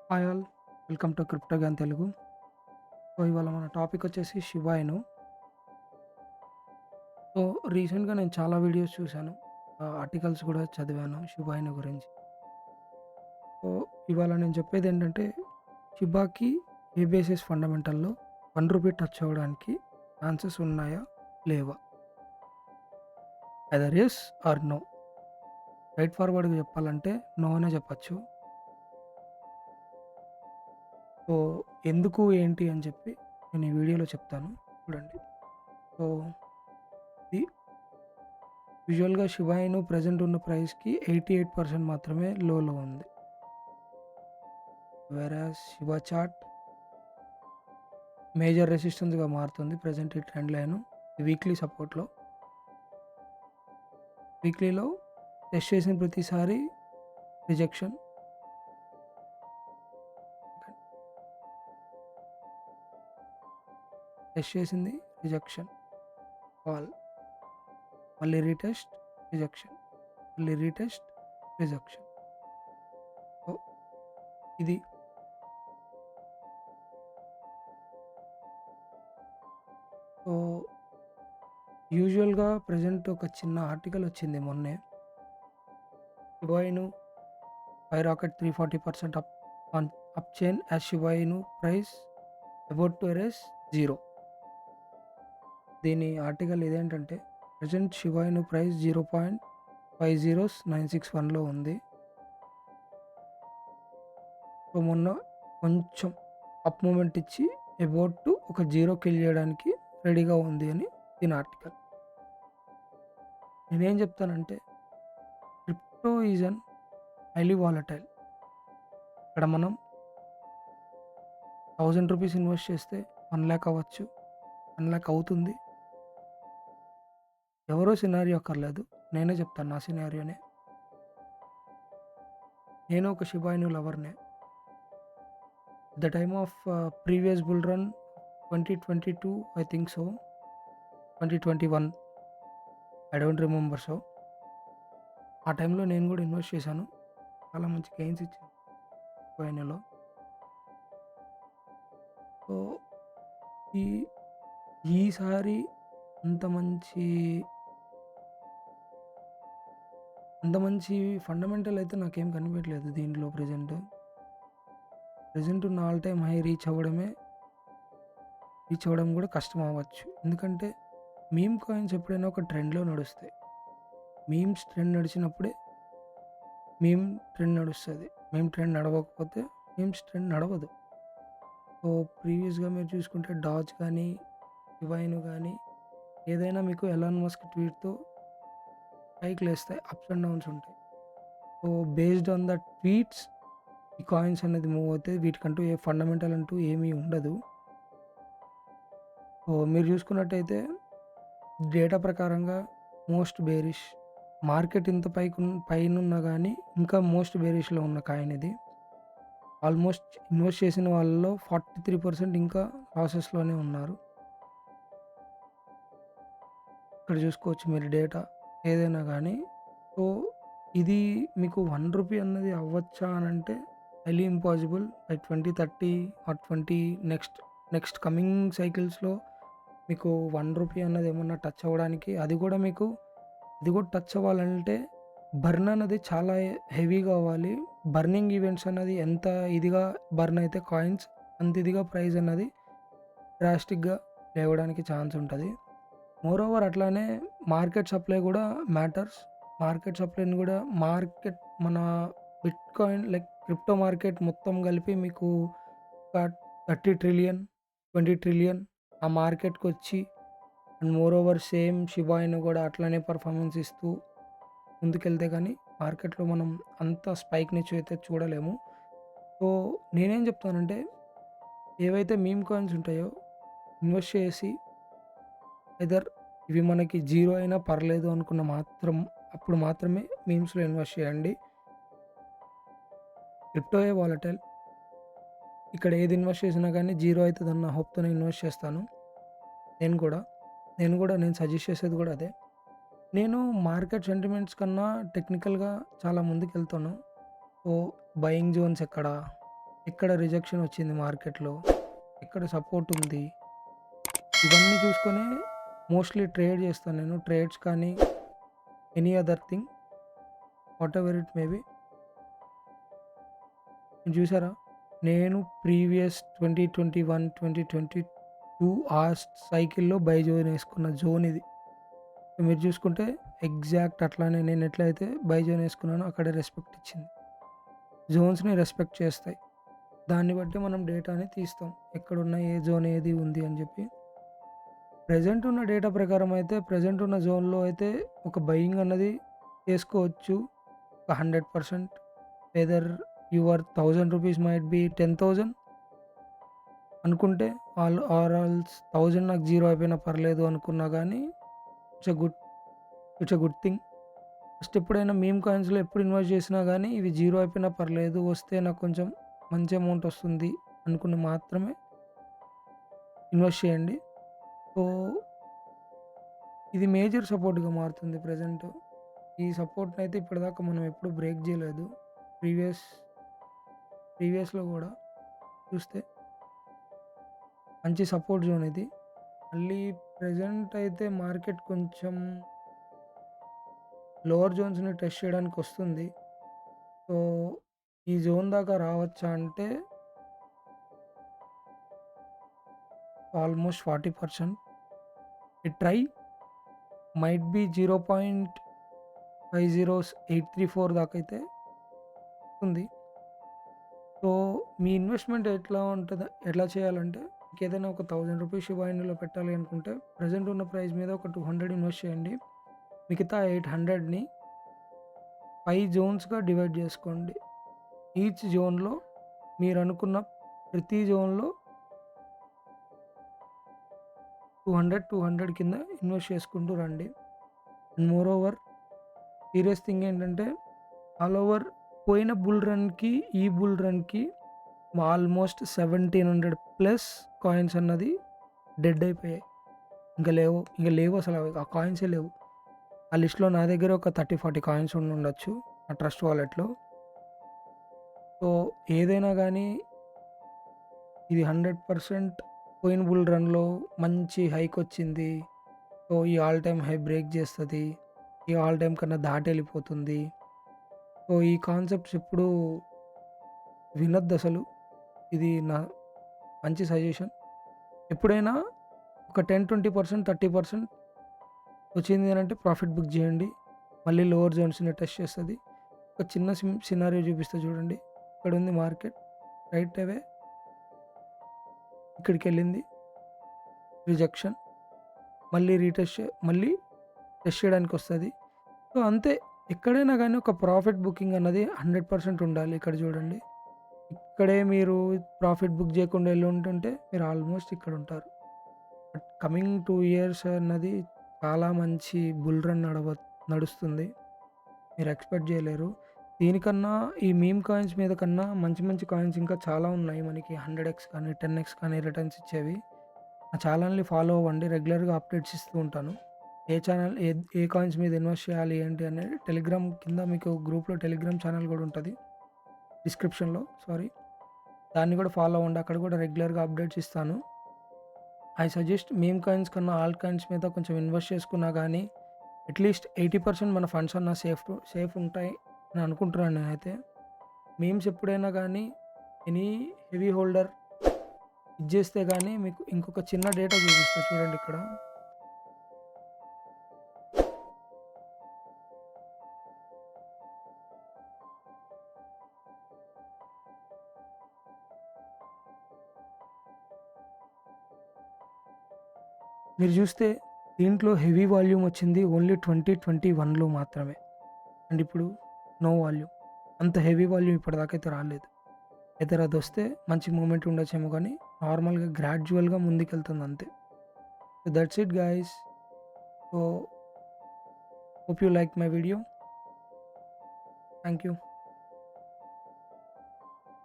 Hi all. Welcome to crypto Gyan Telugu. So, ఇవాళ మన topic వచ్చేసి షిబా ఇను. సో, రీసెంట్‌గా నేను చాలా వీడియోస్ చూశాను. ఆర్టికల్స్ కూడా చదివాను షిబా ఇను గురించి. సో, ఇవాళ నేను చెప్పేదేంటంటే షిబాకి ఏ బేసిస్ ఫండమెంటల్‌లో రూ. 1 టచ్ అవ్వడానికి ఛాన్సెస్ ఉన్నాయా? లేవా? Either yes or no. Straight ఫార్వర్డ్‌గా చెప్పాలంటే నో అనే చెప్పొచ్చు. సో, ఎందుకు, ఏంటి అని చెప్పి నేను ఈ వీడియోలో చెప్తాను. చూడండి. సో, ఇది యూజువల్‌గా షిబా ఇను ప్రెజెంట్ ఉన్న ప్రైస్‌కి 88% మాత్రమే లోలో ఉంది. వేరాజ్ షిబా చార్ట్ మేజర్ రెసిస్టెన్స్‌గా మారుతుంది ప్రెజెంట్ ఈ ట్రెండ్ లైను. వీక్లీ సపోర్ట్‌లో. వీక్లీలో టెస్ట్ చేసిన ప్రతిసారి రిజెక్షన్. టెస్ట్ చేసింది రిజెక్షన్. ఫాల్. మళ్ళీ రీటెస్ట్, రిజెక్షన్. మళ్ళీ రీటెస్ట్, రిజెక్షన్. సో, ఇది. సో, యూజువల్‌గా ప్రెజెంట్ ఒక చిన్న ఆర్టికల్ వచ్చింది మొన్నే. షిబా ఇను skyrocket 340% up on upchain as Shiba Inu price about to erase zero. దీని ఆర్టికల్ ఇదేంటంటే ప్రెజెంట్ షిబా ఇను ప్రైస్ 0.50961లో ఉంది. సో, మొన్న కొంచెం అప్ మూమెంట్ ఇచ్చి అబౌట్ టు ఒక జీరో కిల్ చేయడానికి రెడీగా ఉంది అని దీని ఆర్టికల్. నేనేం చెప్తానంటే crypto is an highly volatile. ఇక్కడ మనం ₹1000 ఇన్వెస్ట్ చేస్తే 1,00,000 అవ్వచ్చు. 1,00,000 అవుతుంది. ఎవరో సినారియో అక్కర్లేదు. నేనే చెప్తాను నా సినారియోనే. నేను ఒక షిబా ఇను లవర్‌నే. The time of previous bull run 2022 I think so. 2021 I don't remember so. ఆ టైంలో నేను కూడా ఇన్వెస్ట్ చేశాను. చాలా మంచి గెయిన్స్ ఇచ్చింది షిబా ఇనులో. సో, ఈ ఈసారి అంత మంచి అంత మంచి ఫండమెంటల్ అయితే నాకేం కనిపించట్లేదు దీంట్లో ప్రెజెంట్. ప్రెజెంట్ ఉన్న ఆల్ టైమ్ హై రీచ్ అవ్వడం కూడా కష్టం అవ్వచ్చు. ఎందుకంటే మీమ్ కాయిన్స్ ఎప్పుడైనా ఒక ట్రెండ్‌లో నడుస్తాయి. మీమ్స్ ట్రెండ్ నడిచినప్పుడే మీమ్ ట్రెండ్ నడుస్తది. మీమ్ ట్రెండ్ నడవకపోతే మీమ్స్ ట్రెండ్ నడవదు. సో, ప్రీవియస్‌గా మీరు చూసుకుంటే డాజ్ కానీ, షిబా ఇను కానీ ఏదైనా మీకు ఎలాన్ మస్క్ ట్వీట్‌తో పైకి లేస్తాయి. అప్స్ అండ్ డౌన్స్ ఉంటాయి. So, based on the tweets ఈ కాయిన్స్ అనేది మూవ్ అవుతాయి. వీటికంటూ ఏ ఫండమెంటల్ అంటూ ఏమీ ఉండదు. సో, మీరు చూసుకున్నట్టయితే డేటా ప్రకారంగా మోస్ట్ బేరిష్. మార్కెట్ ఇంత పైనున్నా గానీ ఇంకా మోస్ట్ బేరిష్‌లో ఉన్న కాయిన్ ఇది. ఆల్మోస్ట్ ఇన్వెస్ట్ చేసిన వాళ్ళలో 43% ఇంకా లాసెస్‌లోనే ఉన్నారు. ఇక్కడ చూసుకోవచ్చు మీరు డేటా ఏదైనా గానీ. సో, ఇది మీకు రూ. 1 అన్నది అవ్వచ్చా అనంటే highly impossible. By 2030 or 20 next coming సైకిల్స్‌లో మీకు రూ. 1 అన్నది ఏమన్నా టచ్ అవ్వడానికి అది కూడా టచ్ అవ్వాలంటే బర్న్ అన్నది చాలా హెవీగా అవ్వాలి. బర్నింగ్ ఈవెంట్స్ అన్నది ఎంత ఇదిగా బర్న్ అయితే కాయిన్స్ అంత ఇదిగా ప్రైస్ అన్నది డ్రాస్టిక్‌గా లేవడానికి ఛాన్స్ ఉంటది. మోరోవర్ అట్లానే మార్కెట్ సప్లై కూడా మ్యాటర్స్. మార్కెట్ సప్లైని కూడా మన బిట్‌కాయిన్ లైక్ క్రిప్టో మార్కెట్ మొత్తం కలిపి మీకు ఒక 30 ట్రిలియన్, 20 ట్రిలియన్ ఆ మార్కెట్‌కొచ్చి and moreover same Shiba Inu కూడా అట్లనే పెర్ఫార్మెన్స్ ఇస్తూ ముందుకెళ్తే కానీ మార్కెట్‌లో మనం అంత స్పైక్‌ని అయితే చూడలేము. సో, నేనేం చెప్తానంటే ఏవైతే మీమ్ కాయిన్స్ ఉంటాయో ఇన్వెస్ట్ చేసి ఐదర్ ఇవి మనకి జీరో అయినా పర్లేదు అనుకున్న అప్పుడు మాత్రమే మీమ్స్‌లో ఇన్వెస్ట్ చేయండి. క్రిప్టోయే వాలటైల్. ఇక్కడ ఏది ఇన్వెస్ట్ చేసినా కానీ జీరో అయితదన్న హోప్‌తోనే ఇన్వెస్ట్ చేస్తాను. నేను సజెస్ట్ చేసేది కూడా అదే. నేను మార్కెట్ సెంటిమెంట్స్ కన్నా టెక్నికల్‌గా చాలా ముందుకెళ్తాను. సో, బయింగ్ జోన్స్ ఎక్కడ? ఎక్కడ రిజెక్షన్ వచ్చింది మార్కెట్‌లో, ఎక్కడ సపోర్ట్ ఉంది, ఇవన్నీ చూసుకొనే మోస్ట్‌లీ ట్రేడ్ చేస్తాను నేను. ట్రేడ్స్ కానీ, any other thing whatever it may be. చూసారా? నేను ప్రీవియస్ 2021, 2022 ఆ సైకిల్‌లో బై జోన్ ఏసుకున్న జోన్ ఇది. మీరు చూసుకుంటే ఎగ్జాక్ట్ అట్లానే నేను ఎట్లయితే బై జోన్ ఏసుకున్నానో అక్కడే రెస్పెక్ట్ ఇచ్చింది. జోన్స్‌ని రెస్పెక్ట్ చేస్తాయి. దాన్ని బట్టి మనం డేటాని తీస్తాం. ఎక్కడున్న ఏ జోన్ ఏది ఉంది అని చెప్పి. ప్రెజెంట్ ఉన్న డేటా ప్రకారం అయితే ప్రెజెంట్ ఉన్న జోన్‌లో అయితే ఒక బయింగ్ అన్నది చేసుకోవచ్చు. ఒక 100% వెదర్ యువర్ రూ. 1000 మైట్ బి 10,000 అనుకుంటే ఆర్ ఆల్స్ 1000 నాకు జీరో అయిపోయినా పర్లేదు అనుకున్నా గానీ it's a good it's a good thing. First ఎప్పుడైనా మీమ్ కాయిన్స్‌లో ఎప్పుడు ఇన్వెస్ట్ చేసినా గానీ ఇవి జీరో అయిపోయినా పర్లేదు. వస్తే నాకు కొంచెం మంచి అమౌంట్ వస్తుంది అనుకుని మాత్రమే ఇన్వెస్ట్ చేయండి. సో, ఇది మేజర్ సపోర్ట్‌గా మారుతుంది ప్రెజెంట్. ఈ సపోర్ట్‌నయితే ఇప్పటిదాకా మనం ఎప్పుడు బ్రేక్ చేయలేదు. ప్రీవియస్ ప్రీవియస్‌లో గూడా చూస్తే మంచి సపోర్ట్ జోన్ ఇది. మళ్ళీ ప్రెజెంట్ అయితే మార్కెట్ కొంచెం లోవర్ జోన్స్‌ని టెస్ట్ చేయడానికొస్తుంది. సో, ఈ జోన్ దాకా రావచ్చా అంటే ఆల్మోస్ట్ 40%. ఈ ట్రై మైట్ బి 0.50834 దాకైతే ఉంది. సో, మీ ఇన్వెస్ట్‌మెంట్ ఎట్లా చేయాలంటే మీకేదైనా ఒక రూ. 1000 షిబా ఇనులో పెట్టాలి అనుకుంటే ప్రెజెంట్ ఉన్న ప్రైస్ మీద ఒక 200 ఇన్వెస్ట్ చేయండి. మిగతా 800ని 5 జోన్స్‌గా డివైడ్ చేసుకోండి. ఈచ్ జోన్‌లో మీరనుకున్న ప్రతి జోన్‌లో 200, 200 కింద ఇన్వెస్ట్ చేసుకుంటూ రండి. And more over serious thing ఏంటంటే ఆల్ ఓవర్ పోయిన బుల్ రన్‌కి, ఈ బుల్ రన్‌కి ఆల్మోస్ట్ 1700 ప్లస్ కాయిన్స్ అన్నది డెడ్ అయిపోయాయి. ఇంక లేవు అసలు ఆ కాయిన్సే లేవు. ఆ లిస్ట్‌లో నా దగ్గర ఒక 30, 40 కాయిన్స్ ఉండుండొచ్చు నా ట్రస్ట్ వాలెట్‌లో. సో, ఏదైనా గానీ ఇది 100% పోయిన బుల్ రన్‌లో మంచి హైకొచ్చింది. సో, ఈ ఆల్ టైమ్ హై బ్రేక్ చేస్తది. ఈ ఆల్ టైమ్ కన్నా దాటెళ్ళిపోతుంది. సో, ఈ కాన్సెప్ట్స్ ఎప్పుడూ వినొద్దసలు. ఇది నా మంచి సజెషన్. ఎప్పుడైనా ఒక 10, 20%, 30% వచ్చింది అనంటే ప్రాఫిట్ బుక్ చేయండి. మళ్ళీ లోవర్ జోన్స్‌ని టెస్ట్ చేస్తది. ఒక చిన్న సినారియో చూపిస్తా చూడండి. ఇక్కడుంది మార్కెట్. రైట్ అవే ఇక్కడికెళ్ళింది. రిజెక్షన్. మళ్ళీ టెస్ట్ చేయడానికొస్తది. సో, అంతే. ఎక్కడైనా గానీ ఒక ప్రాఫిట్ బుకింగ్ అన్నది 100% ఉండాలి. ఇక్కడ చూడండి. ఇక్కడే మీరు ప్రాఫిట్ బుక్ చేయకుండా ఎళ్ళుంటుంటే మీరు ఆల్మోస్ట్ ఇక్కడుంటారు. బట్ కమింగ్ 2 ఇయర్స్ అన్నది చాలా మంచి బుల్ రన్ నడుస్తుంది. మీరు ఎక్స్‌పెక్ట్ చేయలేరు. దీనికన్నా ఈ మీమ్ కాయిన్స్ మీద కన్నా మంచి మంచి కాయిన్స్ ఇంకా చాలా ఉన్నాయి మనకి 100x కానీ, 10x కానీ రిటర్న్స్ ఇచ్చేవి. నా ఛానల్‌ని ఫాలో అవ్వండి. రెగ్యులర్‌గా అప్డేట్స్ ఇస్తూ ఉంటాను. ఏ కాయిన్స్ మీద ఇన్వెస్ట్ చేయాలి ఏంటి అనేది టెలిగ్రామ్ కింద మీకు గ్రూప్‌లో టెలిగ్రామ్ ఛానల్ గూడా ఉంటది. డిస్క్రిప్షన్‌లో దాన్ని గూడా ఫాలో అవ్వండి. అక్కడ గూడా రెగ్యులర్‌గా అప్డేట్స్ ఇస్తాను. ఐ సజెస్ట్ మీమ్ కాయిన్స్ కన్నా ఆల్ట్ కాయిన్స్ మీద కొంచెం ఇన్వెస్ట్ చేసుకున్నా గానీ అట్‌లీస్ట్ 80% మన ఫండ్స్ అన్నా సేఫ్ ఉంటాయి అని అనుకుంటున్నాను నేనైతే. మీమ్స్ ఎప్పుడైనా గానీ ఎనీ హెవీ హోల్డర్ ఇది జేస్తే గానీ మీకు ఇంకొక చిన్న డేటా చూపిస్తా చూడండి ఇక్కడ. మీరు జూస్తే దీంట్లో హెవీ వాల్యూమ్ వచ్చింది ఓన్లీ 2021లో మాత్రమే. అండ్ ఇప్పుడు నో వాల్యూమ్. అంత హెవీ వాల్యూమ్ ఇప్పటిదాకైతే రాలేదు. ఎదర్ అదొస్తే మంచి మూవ్‌మెంట్ ఉండొచ్చేమో గానీ నార్మల్‌గా గ్రాడ్యుయల్‌గా ముందుకెళ్తుంది అంతే. So, that's it guys. So, hope you like my video. Thank you.